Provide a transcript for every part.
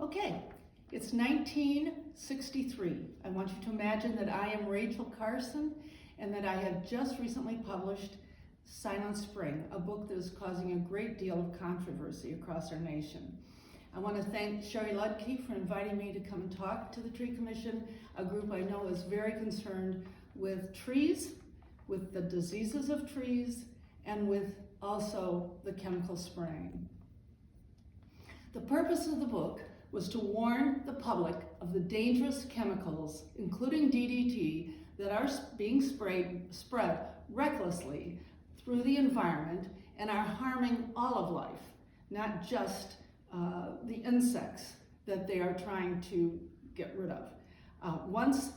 Okay, it's 1963. I want you to imagine that I am Rachel Carson and that I have just recently published Silent Spring, a book that is causing a great deal of controversy across our nation. I want to thank Sherry Ludke for inviting me to come and talk to the Tree Commission, a group I know is very concerned with trees, with the diseases of trees, and with also the chemical spraying. The purpose of the book was to warn the public of the dangerous chemicals, including DDT, that are being spread recklessly through the environment and are harming all of life, not just the insects that they are trying to get rid of. Once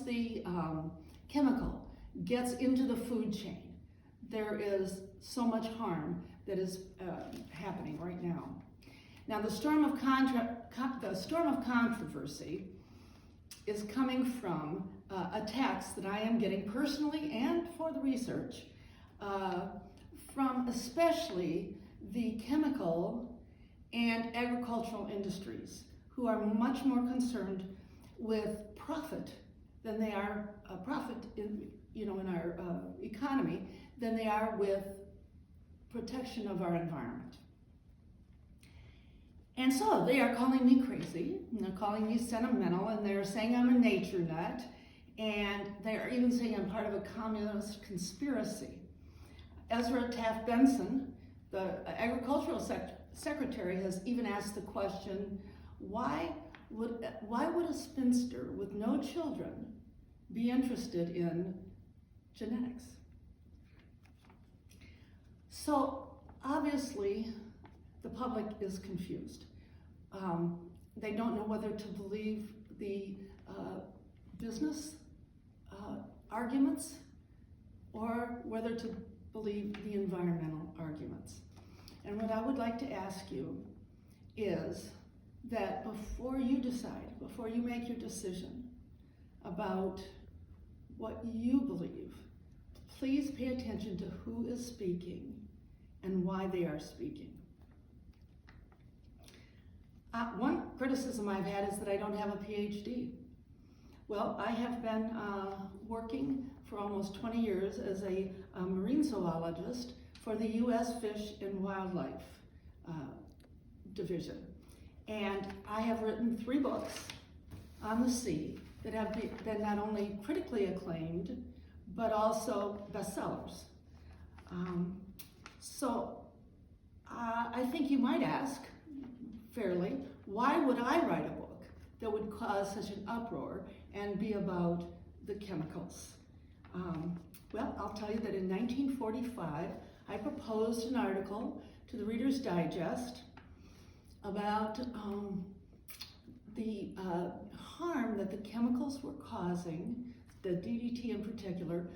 the chemical gets into the food chain, there is so much harm that is happening right now. Now, the storm of controversy is coming from attacks that I am getting personally and for the research from especially the chemical and agricultural industries, who are much more concerned with profit than they are profit in our economy than they are with protection of our environment. And so they are calling me crazy, and they're calling me sentimental, and they're saying I'm a nature nut, and they're even saying I'm part of a communist conspiracy. Ezra Taft Benson, the agricultural secretary, has even asked the question, why would a spinster with no children be interested in genetics? So obviously, the public is confused. They don't know whether to believe the business arguments or whether to believe the environmental arguments. And what I would like to ask you is that before you decide, before you make your decision about what you believe, please pay attention to who is speaking and why they are speaking. One criticism I've had is that I don't have a PhD. Well, I have been working for almost 20 years as a marine zoologist for the U.S. Fish and Wildlife Division. And I have written 3 books on the sea that have been not only critically acclaimed, but also bestsellers. So I think you might ask, fairly, why would I write a book that would cause such an uproar and be about the chemicals? Well, I'll tell you that in 1945, I proposed an article to the Reader's Digest about the harm that the chemicals were causing, the DDT in particular,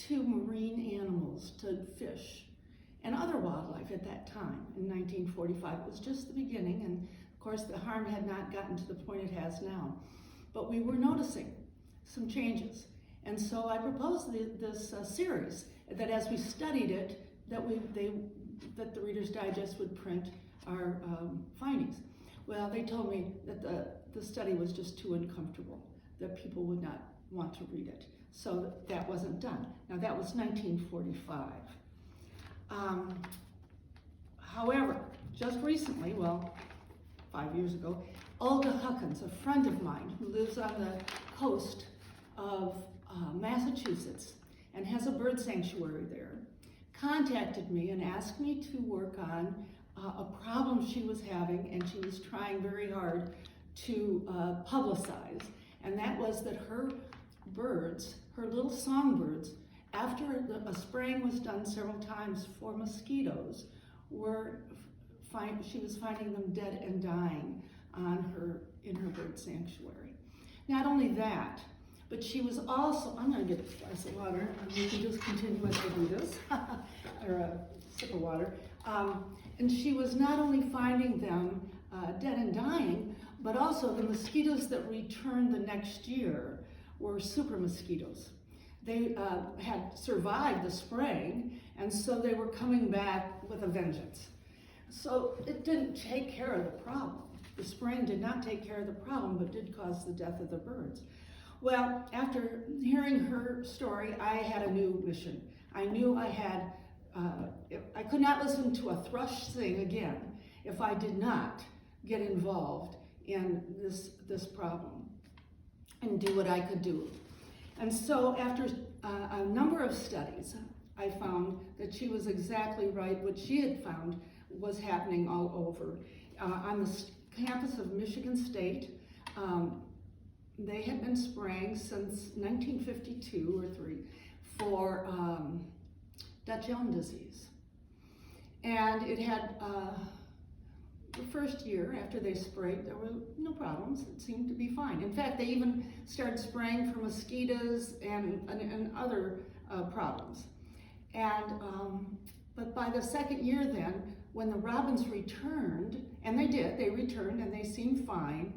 to marine animals, to fish, and other wildlife at that time in 1945. It was just the beginning, and of course the harm had not gotten to the point it has now. But we were noticing some changes. And so I proposed this series that as we studied it, that the Reader's Digest would print our findings. Well, they told me that the study was just too uncomfortable, that people would not want to read it. So that wasn't done. Now that was 1945. However, just recently, well, 5 years ago, Olga Hawkins, a friend of mine who lives on the coast of Massachusetts and has a bird sanctuary there, contacted me and asked me to work on a problem she was having, and she was trying very hard to publicize. And that was that her birds, her little songbirds, after a spraying was done several times for mosquitoes, she was finding them dead and dying in her bird sanctuary. Not only that, but she was also, I'm going to get a glass of water, and we can just continue as I do this, or a sip of water. And she was not only finding them dead and dying, but also the mosquitoes that returned the next year were super mosquitoes. They had survived the spraying, and so they were coming back with a vengeance. So it didn't take care of the problem. The spraying did not take care of the problem, but did cause the death of the birds. Well, after hearing her story, I had a new mission. I knew I had, I could not listen to a thrush sing again if I did not get involved in this problem and do what I could do. And so after a number of studies, I found that she was exactly right. What she had found was happening all over. On the campus of Michigan State, they had been spraying since 1952 or 3 for Dutch elm disease. And it had, the first year after they sprayed, there were no problems. It seemed to be fine. In fact, they even started spraying for mosquitoes and other problems. And, but by the second year then, when the robins returned, and they returned and they seemed fine,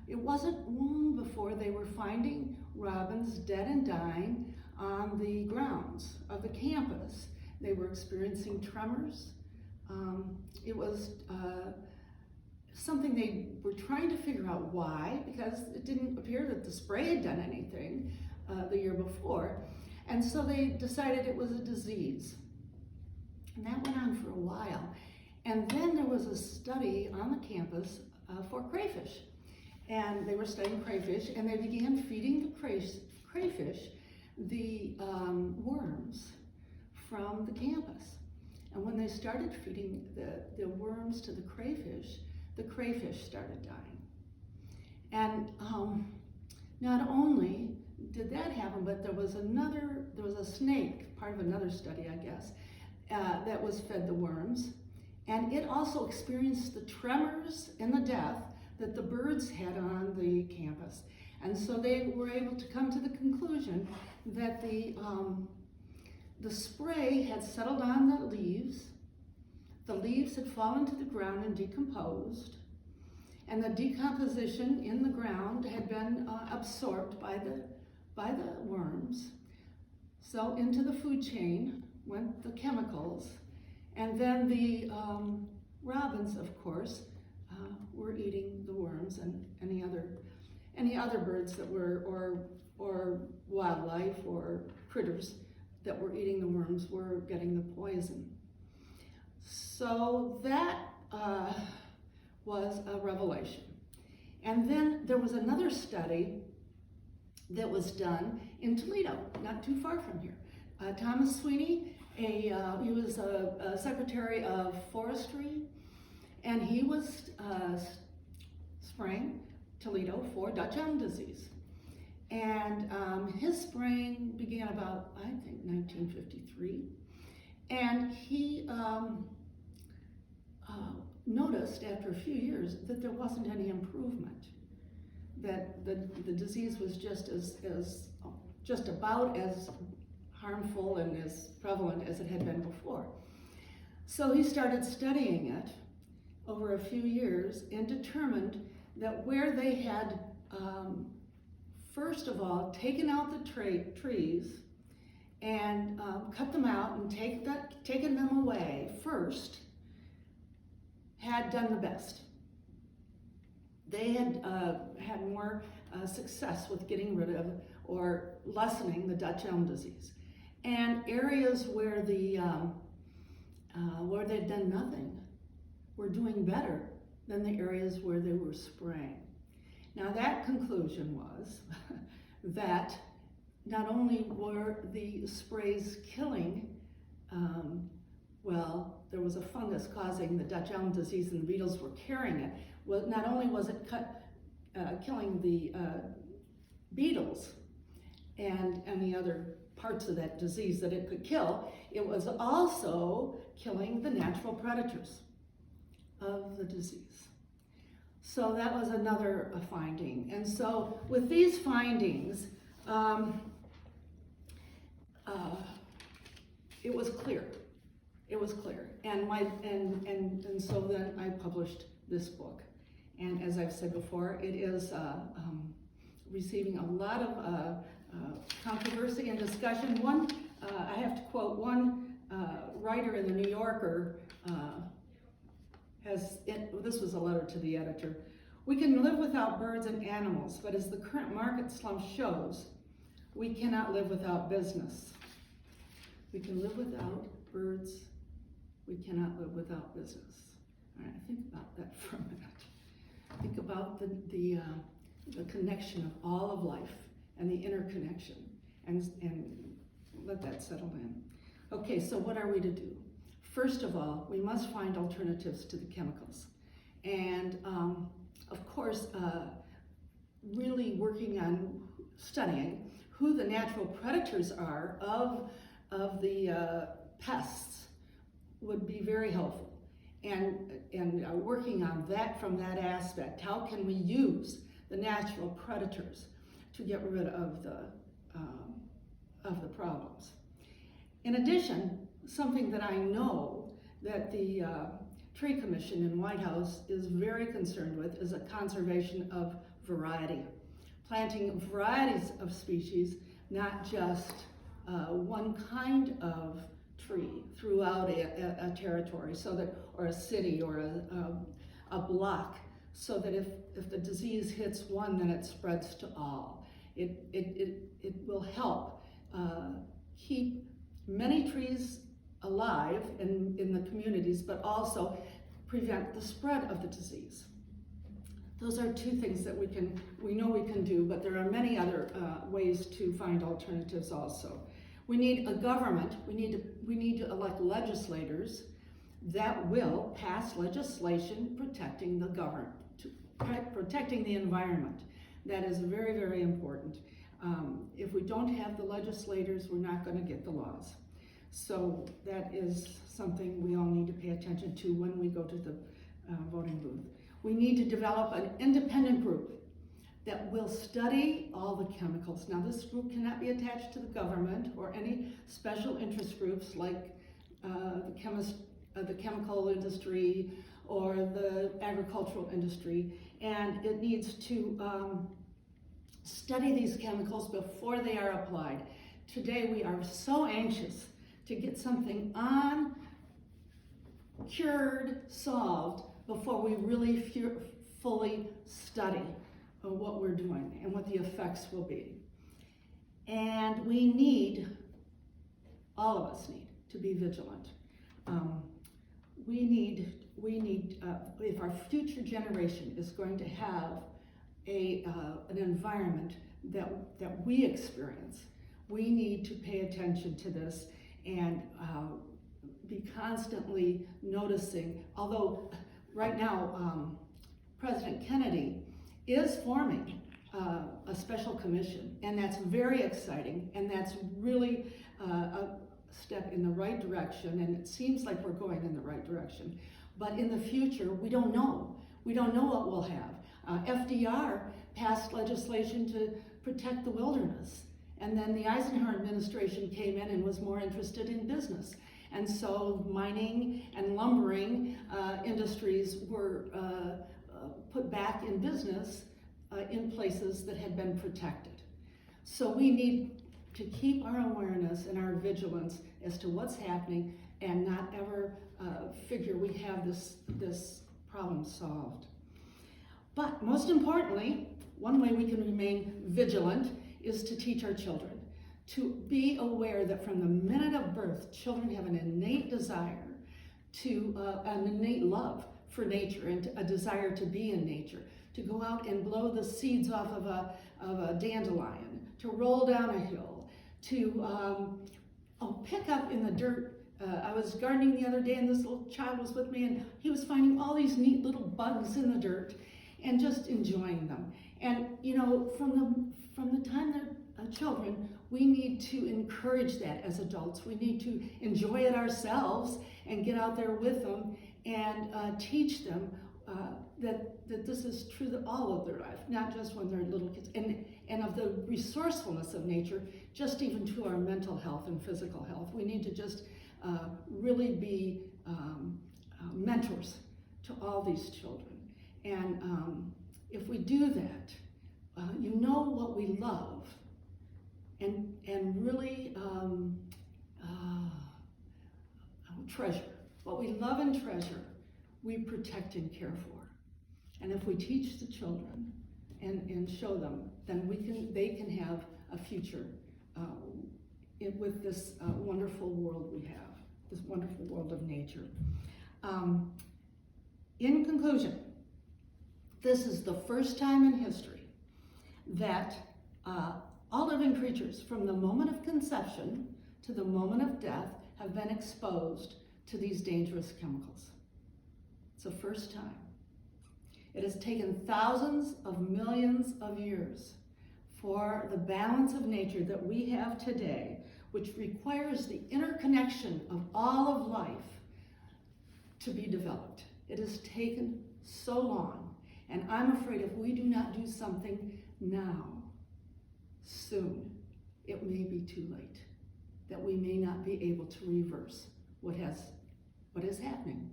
it wasn't long before they were finding robins dead and dying on the grounds of the campus. They were experiencing tremors. It was something they were trying to figure out why, because it didn't appear that the spray had done anything the year before. And so they decided it was a disease. And that went on for a while. And then there was a study on the campus for crayfish. And they were studying crayfish, and they began feeding the crayfish the worms from the campus. And when they started feeding the worms to the crayfish started dying. And not only did that happen, but there was a snake, part of another study, I guess, that was fed the worms. And it also experienced the tremors and the death that the birds had on the campus. And so they were able to come to the conclusion that the spray had settled on the leaves had fallen to the ground and decomposed, and the decomposition in the ground had been absorbed by the worms. So into the food chain went the chemicals, and then the robins, of course, were eating the worms, and any other birds that were, or wildlife or critters that were eating the worms were getting the poison. So that was a revelation. And then there was another study that was done in Toledo, not too far from here. Thomas Sweeney, he was a secretary of forestry, and he was spraying Toledo for Dutch elm disease. And his spraying began about, I think, 1953. And he noticed after a few years that there wasn't any improvement, that the disease was just about as harmful and as prevalent as it had been before. So he started studying it over a few years and determined that where they had, first of all, taken out the trees and cut them out and taken them away first, had done the best. They had had more success with getting rid of or lessening the Dutch elm disease. And areas where where they'd done nothing were doing better than the areas where they were spraying. Now that conclusion was that not only were the sprays killing, well, there was a fungus causing the Dutch elm disease and the beetles were carrying it. Well, not only was it killing the beetles and the other parts of that disease that it could kill, it was also killing the natural predators of the disease. So that was another finding. And so with these findings, it was clear. It was clear. And so then I published this book. And as I've said before, it is receiving a lot of controversy and discussion. I have to quote one writer in the New Yorker this was a letter to the editor. We can live without birds and animals, but as the current market slump shows, we cannot live without business. We can live without birds. We cannot live without business. All right, think about that for a minute. Think about the connection of all of life and the interconnection, and let that settle in. Okay, so what are we to do? First of all, we must find alternatives to the chemicals. And of course, really working on studying who the natural predators are of the pests would be very helpful. And working on that from that aspect. How can we use the natural predators to get rid of the problems? In addition, something that I know that the Tree Commission in Whitehouse is very concerned with is a conservation of variety. Planting varieties of species, not just one kind of tree throughout a territory, so that, or a city or a block, so that if the disease hits one, then it spreads to all. It will help keep many trees alive in the communities, but also prevent the spread of the disease. Those are two things that we know we can do, but there are many other ways to find alternatives also. We need a government, we need to elect legislators that will pass legislation protecting the protecting the environment. That is very, very important. If we don't have the legislators, we're not going to get the laws. So that is something we all need to pay attention to when we go to the voting booth. We need to develop an independent group that will study all the chemicals. Now, this group cannot be attached to the government or any special interest groups like the chemical industry or the agricultural industry, and it needs to study these chemicals before they are applied. Today, we are so anxious to get something on, cured, solved, before we really fully study what we're doing and what the effects will be. And we need, all of us need, to be vigilant. We need, if our future generation is going to have an environment that we experience, we need to pay attention to this and be constantly noticing. Although right now, President Kennedy is forming a special commission, and that's very exciting, and that's really a step in the right direction, and it seems like we're going in the right direction. But in the future, we don't know. We don't know what we'll have. FDR passed legislation to protect the wilderness, and then the Eisenhower administration came in and was more interested in business. And so mining and lumbering industries were put back in business in places that had been protected. So we need to keep our awareness and our vigilance as to what's happening and not ever figure we have this problem solved. But most importantly, one way we can remain vigilant is to teach our children to be aware that from the minute of birth, children have an innate desire an innate love for nature and a desire to be in nature, to go out and blow the seeds off of a dandelion, to roll down a hill, to pick up in the dirt. I was gardening the other day and this little child was with me and he was finding all these neat little bugs in the dirt and just enjoying them. And you know, from the time they're children, we need to encourage that as adults. We need to enjoy it ourselves and get out there with them and teach them that this is true all of their life, not just when they're little kids, and of the resourcefulness of nature, just even to our mental health and physical health. We need to just really be mentors to all these children. And if we do that, you know what we love and really treasure. What we love and treasure we protect and care for. And if we teach the children and show them, then they can have a future with this wonderful world we have, this wonderful world of nature. In conclusion, this is the first time in history that all living creatures, from the moment of conception to the moment of death, have been exposed to these dangerous chemicals. It's the first time. It has taken thousands of millions of years for the balance of nature that we have today, which requires the interconnection of all of life, to be developed. It has taken so long, and I'm afraid if we do not do something now, soon, it may be too late, that we may not be able to reverse what is happening.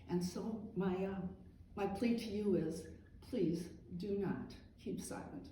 And so my plea to you is, please do not keep silent.